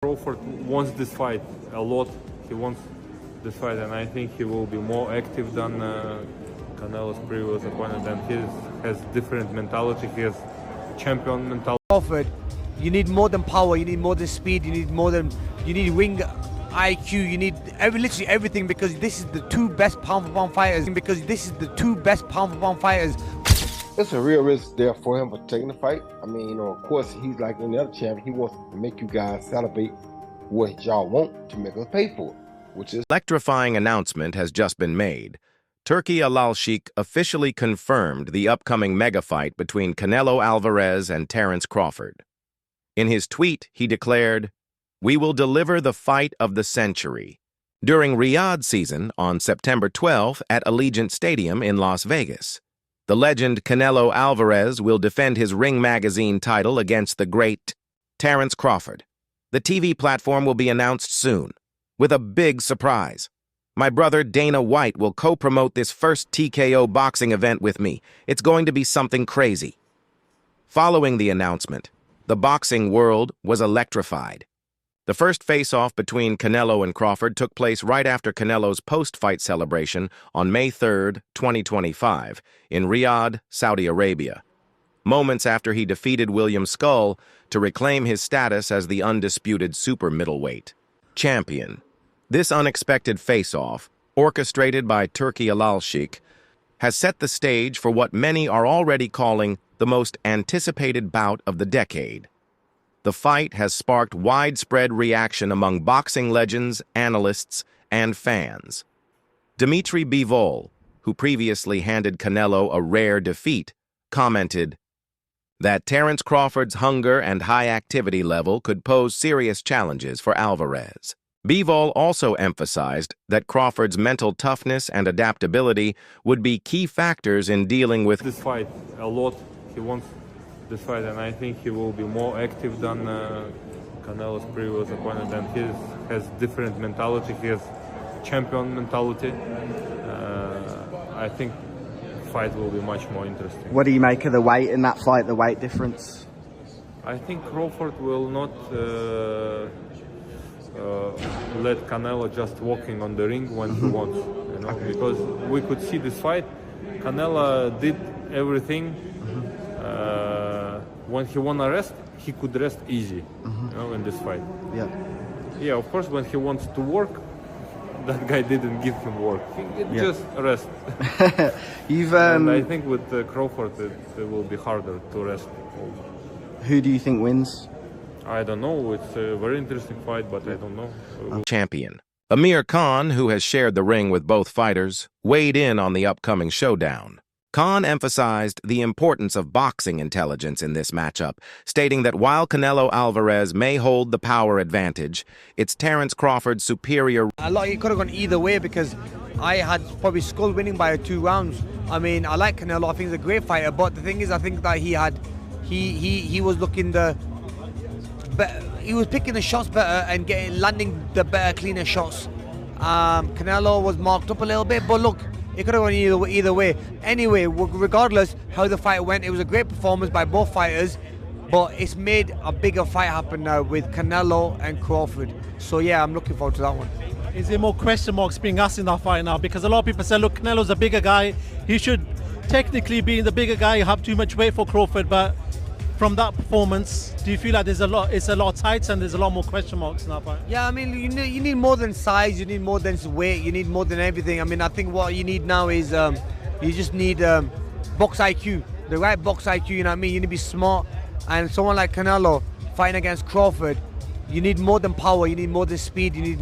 Crawford wants this fight a lot. He wants this fight, and I think he will be more active than Canelo's previous opponent. And he has different mentality. He has champion mentality. Crawford, you need more than power. You need more than speed. You need ring IQ. You need literally everything, because this is the two best pound for pound fighters. It's a real risk there for him for taking the fight. I mean, of course, he's like any other champion. He wants to make you guys celebrate what y'all want to make us pay for it, which is... Electrifying announcement has just been made. Turki Al-Sheikh officially confirmed the upcoming mega fight between Canelo Alvarez and Terence Crawford. In his tweet, he declared, "We will deliver the fight of the century," during Riyadh season on September 12th at Allegiant Stadium in Las Vegas. The legend Canelo Alvarez will defend his Ring Magazine title against the great Terence Crawford. The TV platform will be announced soon, with a big surprise. My brother Dana White will co-promote this first TKO boxing event with me. It's going to be something crazy. Following the announcement, the boxing world was electrified. The first face-off between Canelo and Crawford took place right after Canelo's post-fight celebration on May 3, 2025, in Riyadh, Saudi Arabia, moments after he defeated William Skull to reclaim his status as the undisputed super middleweight champion. This unexpected face-off, orchestrated by Turki Al-Sheikh, has set the stage for what many are already calling the most anticipated bout of the decade. The fight has sparked widespread reaction among boxing legends, analysts, and fans. Dimitri Bivol, who previously handed Canelo a rare defeat, commented that Terence Crawford's hunger and high activity level could pose serious challenges for Alvarez. Bivol also emphasized that Crawford's mental toughness and adaptability would be key factors in dealing with this fight a lot. He wants this fight, and I think he will be more active than Canelo's previous opponent, and he has different mentality. He has champion mentality. I think the fight will be much more interesting. What do you make of the weight in that fight, the weight difference? I think Crawford will not let Canelo just walking on the ring when he wants, you know, because we could see this fight. Canelo did everything. When he wanna rest, he could rest easy, you know, in this fight. Yeah, of course, when he wants to work, that guy didn't give him work. He just rest. And I think with Crawford, it will be harder to rest. Who do you think wins? I don't know. It's a very interesting fight, but I don't know. Champion. Amir Khan, who has shared the ring with both fighters, weighed in on the upcoming showdown. Khan emphasized the importance of boxing intelligence in this matchup, stating that while Canelo Alvarez may hold the power advantage, it's Terence Crawford's superior. It could have gone either way, because I had probably Skull winning by 2 rounds. I mean, I like Canelo. I think he's a great fighter, but the thing is, I think that he was looking he was picking the shots better and landing the better, cleaner shots. Canelo was marked up a little bit, but look, it could have gone either way. Anyway, regardless how the fight went, it was a great performance by both fighters, but it's made a bigger fight happen now with Canelo and Crawford. So yeah, I'm looking forward to that one. Is there more question marks being asked in that fight now? Because a lot of people say, look, Canelo's a bigger guy. He should technically be the bigger guy, have too much weight for Crawford, but from that performance, do you feel like it's a lot tight and there's a lot more question marks in that fight? Yeah, I mean, you need more than size, you need more than weight, you need more than everything. I mean, I think what you need now is you just need box IQ, the right box IQ, you know what I mean? You need to be smart. And someone like Canelo fighting against Crawford, you need more than power, you need more than speed, you need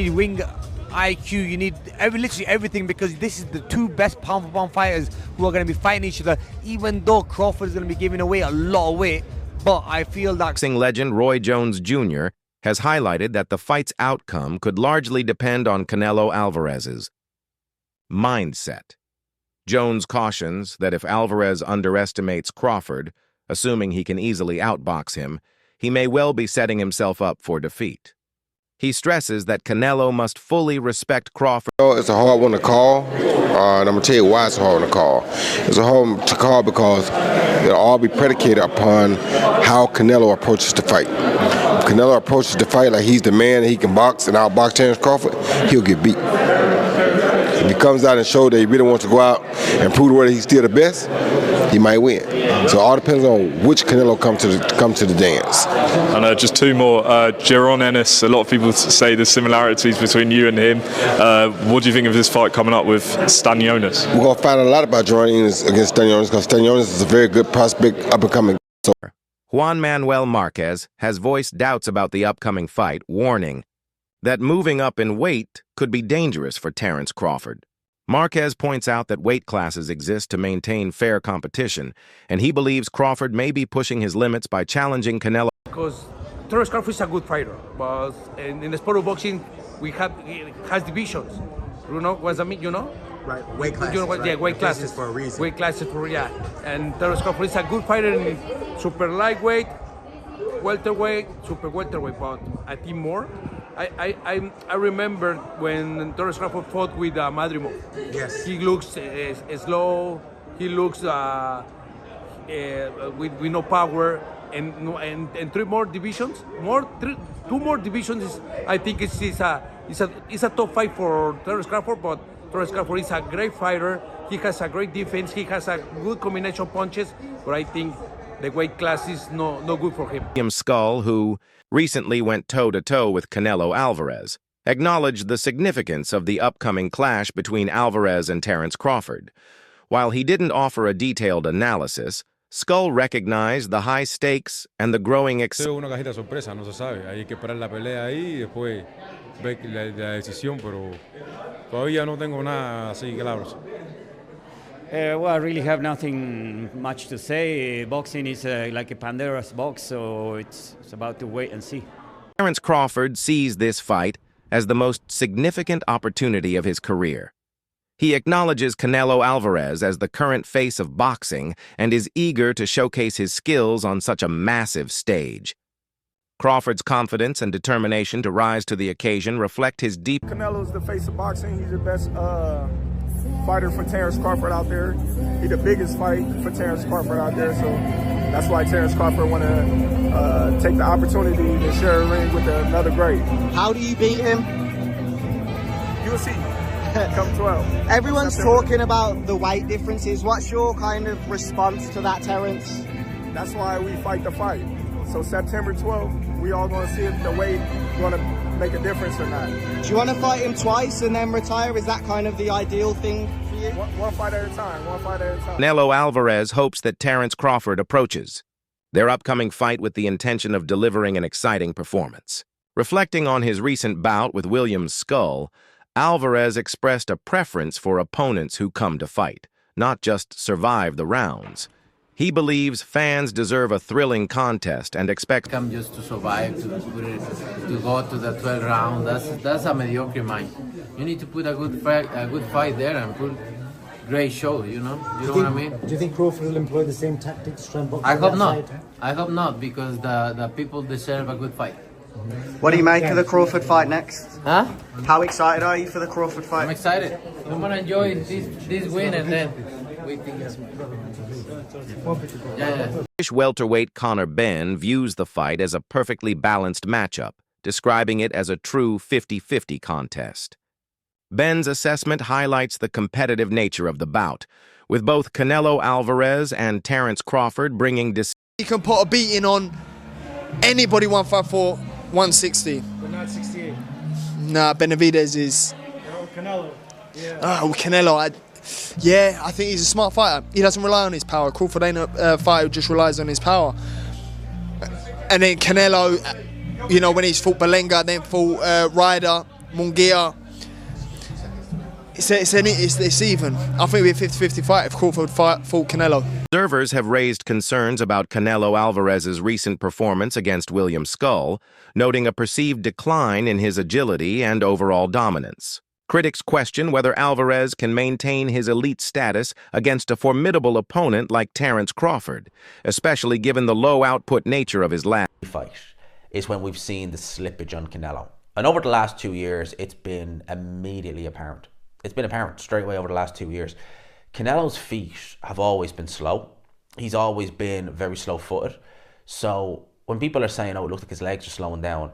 ring IQ, you need literally everything, because this is the two best pound for pound fighters who are going to be fighting each other, even though Crawford is going to be giving away a lot of weight. But I feel that boxing legend Roy Jones Jr. has highlighted that the fight's outcome could largely depend on Canelo Alvarez's mindset. Jones cautions that if Alvarez underestimates Crawford, assuming he can easily outbox him, he may well be setting himself up for defeat. He stresses that Canelo must fully respect Crawford. It's a hard one to call, and I'm going to tell you why it's a hard one to call. It's a hard one to call because it'll all be predicated upon how Canelo approaches the fight. If Canelo approaches the fight like he's the man and he can box and outbox Terence Crawford, he'll get beat. If he comes out and shows that he really wants to go out and prove the world that he's still the best, he might win. So it all depends on which Canelo come to the dance. And just two more. Jaron Ennis, a lot of people say there's similarities between you and him. What do you think of this fight coming up with Stanionis? We're going to find out a lot about Jaron Ennis against Stanionis because Stanionis is a very good prospect, up-and-coming. Juan Manuel Marquez has voiced doubts about the upcoming fight, warning that moving up in weight could be dangerous for Terence Crawford. Marquez points out that weight classes exist to maintain fair competition, and he believes Crawford may be pushing his limits by challenging Canelo. Because Terence Crawford is a good fighter, but in the sport of boxing, it has divisions. You know what I mean? You know? Right, weight classes. You know what? Right? Yeah, weight classes for a reason. Weight classes for and Terence Crawford is a good fighter in super lightweight, welterweight, super welterweight, but I think more. I remember when Terence Crawford fought with Madrimov. Yes. He looks slow. He looks with no power. And three more divisions, two more divisions. I think it's a top fight for Terence Crawford, but Terence Crawford is a great fighter. He has a great defense. He has a good combination of punches, but I think the weight class is no good for him. William Skull, who recently went toe-to-toe with Canelo Alvarez, acknowledged the significance of the upcoming clash between Alvarez and Terence Crawford. While he didn't offer a detailed analysis, Skull recognized the high stakes and the growing Una cajita sorpresa, no se sabe. Hay que esperar la pelea ahí y después ver la decisión, pero todavía no tengo nada así claro. Well, I really have nothing much to say. Boxing is like a Pandora's box, so it's about to wait and see. Terence Crawford sees this fight as the most significant opportunity of his career. He acknowledges Canelo Alvarez as the current face of boxing and is eager to showcase his skills on such a massive stage. Crawford's confidence and determination to rise to the occasion reflect his deep... Canelo's the face of boxing. He's the best fighter for Terence Crawford out there. He's the biggest fight for Terence Crawford out there, so that's why Terence Crawford want to take the opportunity to share a ring with another great. How do you beat him? You'll see. Come 12. Everyone's talking about the weight differences. What's your kind of response to that, Terence? That's why we fight the fight. So September 12th, we all going to see if the weight going to make a difference or not. Do you want to fight him twice and then retire? Is that kind of the ideal thing for you? One fight at a time. One fight at a time. Canelo Alvarez hopes that Terence Crawford approaches their upcoming fight with the intention of delivering an exciting performance. Reflecting on his recent bout with William Skull, Alvarez expressed a preference for opponents who come to fight, not just survive the rounds. He believes fans deserve a thrilling contest and expects... Come just to survive, to go to the 12th round. That's a mediocre mind. You need to put a good fight there and put great show. You know what I mean. Do you think Crawford will employ the same tactics to try and box? I hope not. I hope not, because the people deserve a good fight. What do you make of the Crawford fight next? Huh? How excited are you for the Crawford fight? I'm excited. I'm gonna enjoy this win and then waiting. British welterweight Conor Benn views the fight as a perfectly balanced matchup, describing it as a true 50-50 contest. Benn's assessment highlights the competitive nature of the bout, with both Canelo Alvarez and Terence Crawford bringing You can put a beating on anybody 154, 160. But not 68. Nah, Benavidez is... Canelo. Yeah. Oh, Canelo. I think he's a smart fighter. He doesn't rely on his power. Crawford ain't a fighter who just relies on his power. And then Canelo, you know, when he's fought Belenga, then fought Ryder, Munguia. It's even. I think it'd be a 50-50 fight if Crawford fought Canelo. Observers have raised concerns about Canelo Alvarez's recent performance against William Skull, noting a perceived decline in his agility and overall dominance. Critics question whether Alvarez can maintain his elite status against a formidable opponent like Terence Crawford, especially given the low-output nature of his last fight. Is when we've seen the slippage on Canelo. And over the last 2 years, it's been immediately apparent. It's been apparent straight away over the last 2 years. Canelo's feet have always been slow. He's always been very slow-footed. So when people are saying, oh, it looks like his legs are slowing down,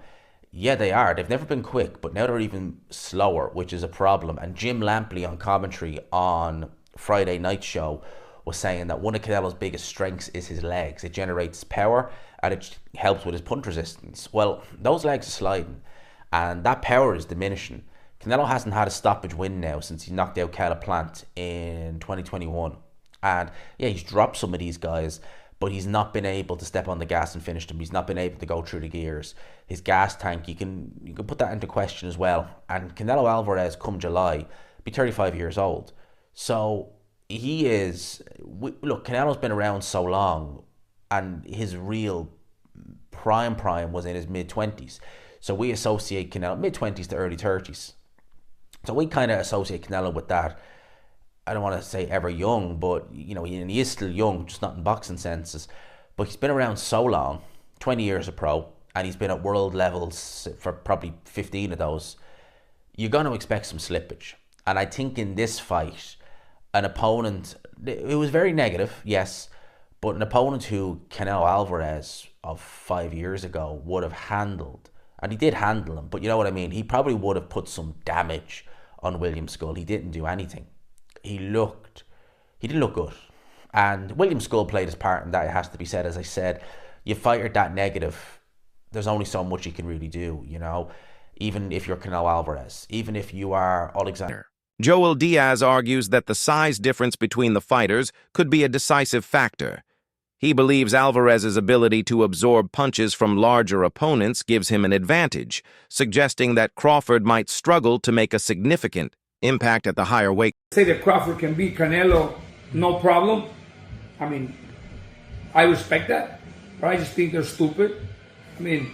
yeah, they are. They've never been quick, but now they're even slower, which is a problem. And Jim Lampley on commentary on Friday night show was saying that one of Canelo's biggest strengths is his legs. It generates power and it helps with his punch resistance. Well, those legs are sliding and that power is diminishing. Canelo hasn't had a stoppage win now since he knocked out Plant in 2021. And yeah, he's dropped some of these guys, but he's not been able to step on the gas and finish them. He's not been able to go through the gears. His gas tank, you can put that into question as well. And Canelo Alvarez, come July, be 35 years old. So he is, look, Canelo's been around so long and his real prime was in his mid-20s. So we associate Canelo, mid-20s to early 30s. So we kind of associate Canelo with that. I don't want to say ever young, but you know, he is still young, just not in boxing senses. But he's been around so long, 20 years a pro, and he's been at world levels for probably 15 of those. You're going to expect some slippage. And I think in this fight, an opponent, it was very negative, yes, but an opponent who Canelo Alvarez of 5 years ago would have handled, and he did handle him, but you know what I mean, he probably would have put some damage on William Skull. He didn't do anything. He didn't look good. And William Skull played his part in that, it has to be said. As I said, you fight that negative, there's only so much you can really do, you know, even if you're Canelo Alvarez, even if you are Alexander. Joel Diaz argues that the size difference between the fighters could be a decisive factor. He believes Alvarez's ability to absorb punches from larger opponents gives him an advantage, suggesting that Crawford might struggle to make a significant impact at the higher weight. Say that Crawford can beat Canelo, no problem. I mean, I respect that, but I just think they're stupid. I mean,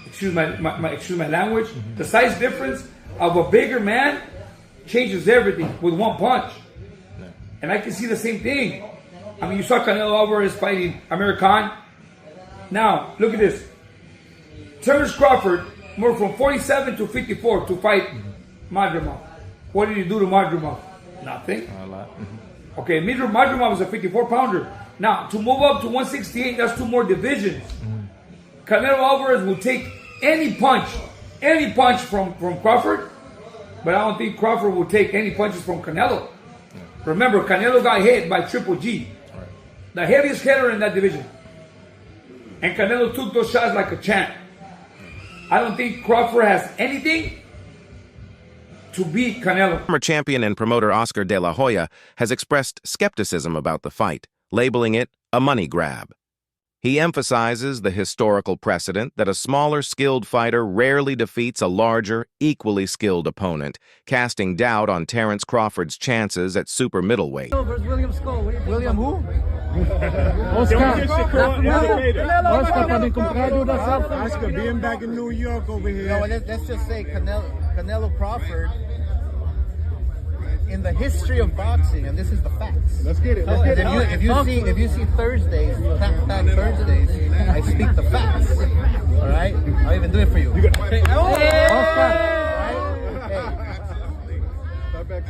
excuse my language. The size difference of a bigger man changes everything with one punch. And I can see the same thing. I mean, you saw Canelo Alvarez fighting Amir Khan. Now, look at this. Terence Crawford moved from 47 to 54 to fight Madrimov. What did he do to Madrimov? Nothing. A lot. Okay, Madrimov was a 54-pounder. Now, to move up to 168, that's 2 more divisions. Canelo Alvarez will take any punch from Crawford, but I don't think Crawford will take any punches from Canelo. Remember, Canelo got hit by Triple G, the heaviest hitter in that division. And Canelo took those shots like a champ. I don't think Crawford has anything to beat Canelo. Former champion and promoter Oscar De La Hoya has expressed skepticism about the fight, labeling it a money grab. He emphasizes the historical precedent that a smaller, skilled fighter rarely defeats a larger, equally skilled opponent, casting doubt on Terence Crawford's chances at super middleweight. William Skull. William who? Oscar being back in New York over here. No, let's just say Canelo Crawford, in the history of boxing, and this is the facts. Let's get it. If you see Thursdays, Tack Thursdays, I speak the facts. All right, I'll even do it for you.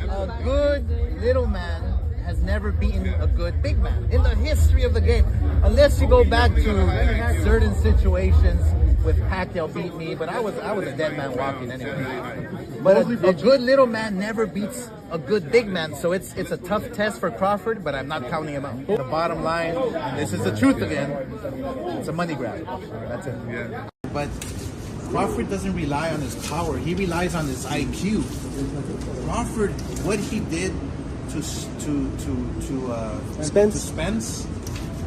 A good little man has never beaten a good big man in the history of the game, unless you go back to certain situations with Pacquiao beat me, but I was a dead man walking anyway. But a good little man never beats a good big man, so it's a tough test for Crawford, but I'm not counting him out. The bottom line, this is the truth again, it's a money grab. That's it. Yeah. But Crawford doesn't rely on his power, he relies on his IQ. Crawford, what he did to Spence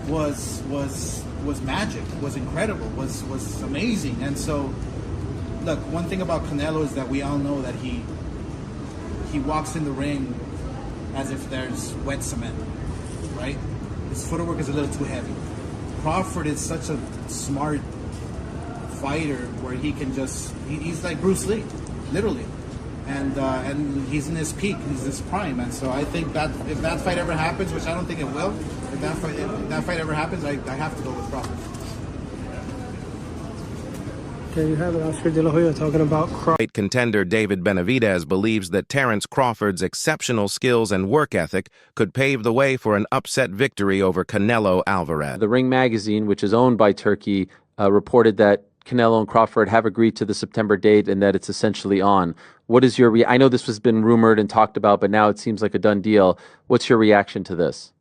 was magic, was incredible, was amazing. And so, look, one thing about Canelo is that we all know that he walks in the ring as if there's wet cement, right? His footwork is a little too heavy. Crawford is such a smart fighter where he can he's like Bruce Lee, literally. And he's in his peak, he's in his prime, and so I think that if that fight ever happens, which I don't think it will, if that fight ever happens, I have to go with Crawford. Okay, you have it, Oscar De La Hoya talking about Crawford. Contender David Benavidez believes that Terence Crawford's exceptional skills and work ethic could pave the way for an upset victory over Canelo Alvarez. The Ring magazine, which is owned by Turkey, reported that Canelo and Crawford have agreed to the September date and that it's essentially on. What is your I know this has been rumored and talked about, but now it seems like a done deal. What's your reaction to this?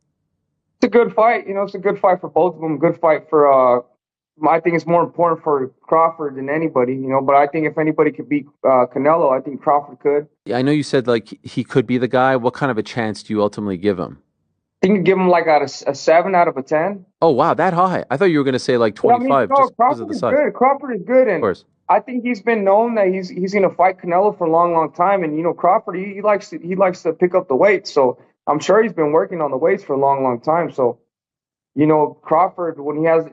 It's a good fight. You know, it's a good fight for both of them. Good fight for. I think it's more important for Crawford than anybody. You know, but I think if anybody could beat Canelo, I think Crawford could. I know you said like he could be the guy. What kind of a chance do you ultimately give him? I think you give him like a 7 out of a 10. Oh wow, that high! I thought you were going to say like 25, no, just because Crawford of the is size. good. Crawford is good, and of course. I think he's been known that he's going to fight Canelo for a long time. And you know, Crawford he likes to pick up the weight, so I'm sure he's been working on the weights for a long time. So, you know, Crawford, when he has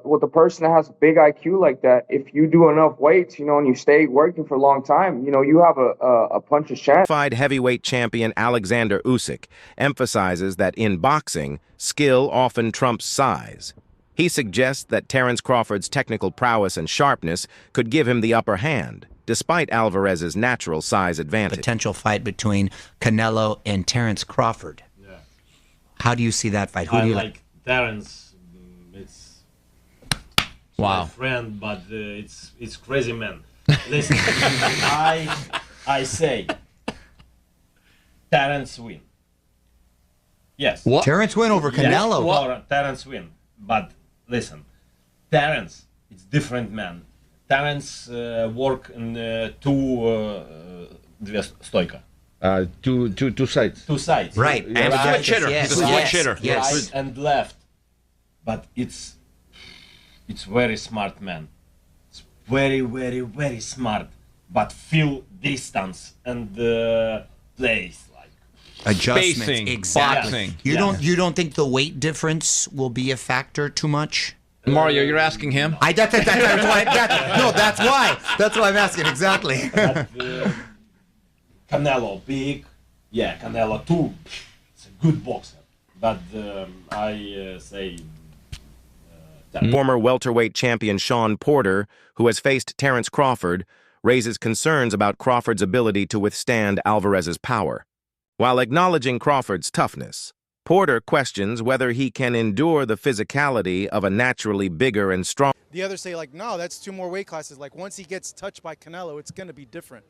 with a person that has a big IQ like that, if you do enough weights, you know, and you stay working for a long time, you know, you have a puncher's chance. Heavyweight champion Alexander Usyk emphasizes that in boxing, skill often trumps size. He suggests that Terence Crawford's technical prowess and sharpness could give him the upper hand, despite Alvarez's natural size advantage. Potential fight between Canelo and Terence Crawford. Yeah. How do you see that fight? Who do you like? Terence, it's my friend, but it's crazy man. Listen, I say Terence win. Yes. What? Terence win over Canelo. Yes, Terence win. But listen, Terence, it's different man. Terence work in two stойка. Two sides. Two sides. Right. And He's a right, switch hitter. Yes, He's a switch hitter. Yes. Right and left. But it's very smart man. It's very smart. But feel distance and plays like Adjustments. Spacing, Exactly. boxing. You don't think the weight difference will be a factor too much? Mario, you're asking him? That's why. That's why I'm asking exactly. But, Canelo big, yeah. Canelo too. It's a good boxer, but I say. Former welterweight champion Sean Porter, who has faced Terence Crawford, raises concerns about Crawford's ability to withstand Alvarez's power. While acknowledging Crawford's toughness, Porter questions whether he can endure the physicality of a naturally bigger and strong. The others say, like, no, that's 2 more weight classes. Like, once he gets touched by Canelo, it's going to be different.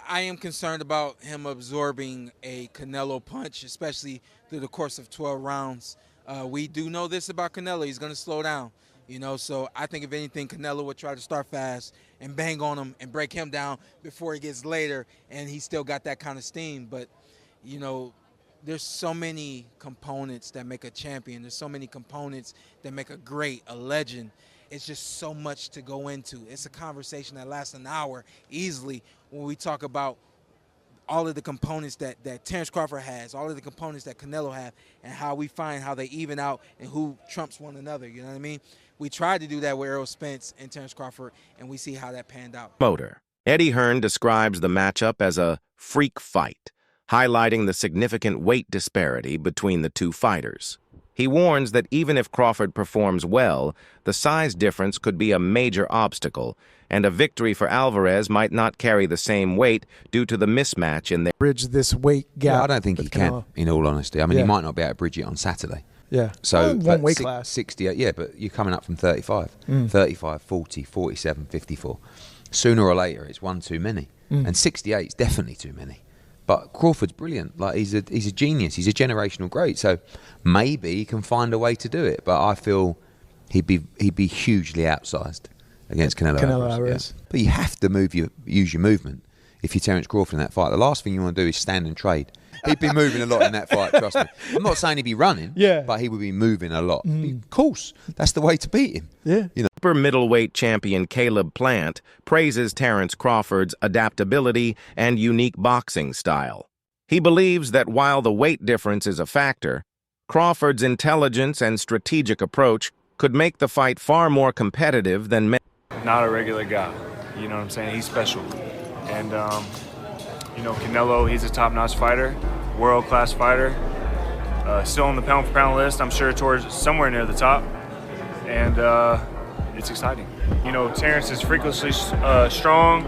I am concerned about him absorbing a Canelo punch, especially through the course of 12 rounds. We do know this about Canelo. He's going to slow down, you know. So I think, if anything, Canelo would try to start fast and bang on him and break him down before he gets later, and he's still got that kind of steam. But, you know, there's so many components that make a champion. There's so many components that make a great, a legend. It's just so much to go into. It's a conversation that lasts an hour easily when we talk about all of the components that Terence Crawford has, all of the components that Canelo have, and how we find how they even out and who trumps one another. You know what I mean? We tried to do that with Errol Spence and Terence Crawford, and we see how that panned out. Eddie Hearn describes the matchup as a freak fight, highlighting the significant weight disparity between the two fighters. He warns that even if Crawford performs well, the size difference could be a major obstacle, and a victory for Alvarez might not carry the same weight due to the mismatch in their bridge this weight gap. Yeah, I don't think he can, in all honesty. I mean, he might not be able to bridge it on Saturday. Yeah. So one weight class. 68, yeah, but you're coming up from 35. 35, 40, 47, 54. Sooner or later, it's one too many. And 68 is definitely too many. But Crawford's brilliant. Like, he's a genius. He's a generational great. So maybe he can find a way to do it. But I feel he'd be hugely outsized against Canelo Alvarez. Yeah. But you have to use your movement if you're Terence Crawford in that fight. The last thing you want to do is stand and trade. He'd be moving a lot in that fight, trust me. I'm not saying he'd be running, but he would be moving a lot. Of course, that's the way to beat him. Yeah. You know. Super middleweight champion Caleb Plant praises Terence Crawford's adaptability and unique boxing style. He believes that while the weight difference is a factor, Crawford's intelligence and strategic approach could make the fight far more competitive than many. Not a regular guy, you know what I'm saying? He's special. And, you know, Canelo, he's a top-notch fighter, world-class fighter. Still on the pound-for-pound list, I'm sure towards somewhere near the top. And it's exciting. You know, Terence is freakishly strong.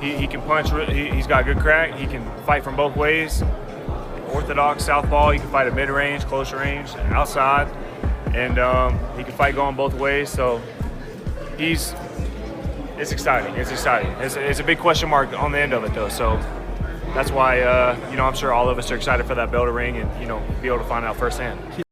He can punch. He's got good crack. He can fight from both ways. Orthodox southpaw. He can fight at mid-range, close range, outside. And he can fight going both ways. So it's exciting. It's exciting. It's a big question mark on the end of it, though. So that's why, I'm sure all of us are excited for that bell to ring and, be able to find out firsthand.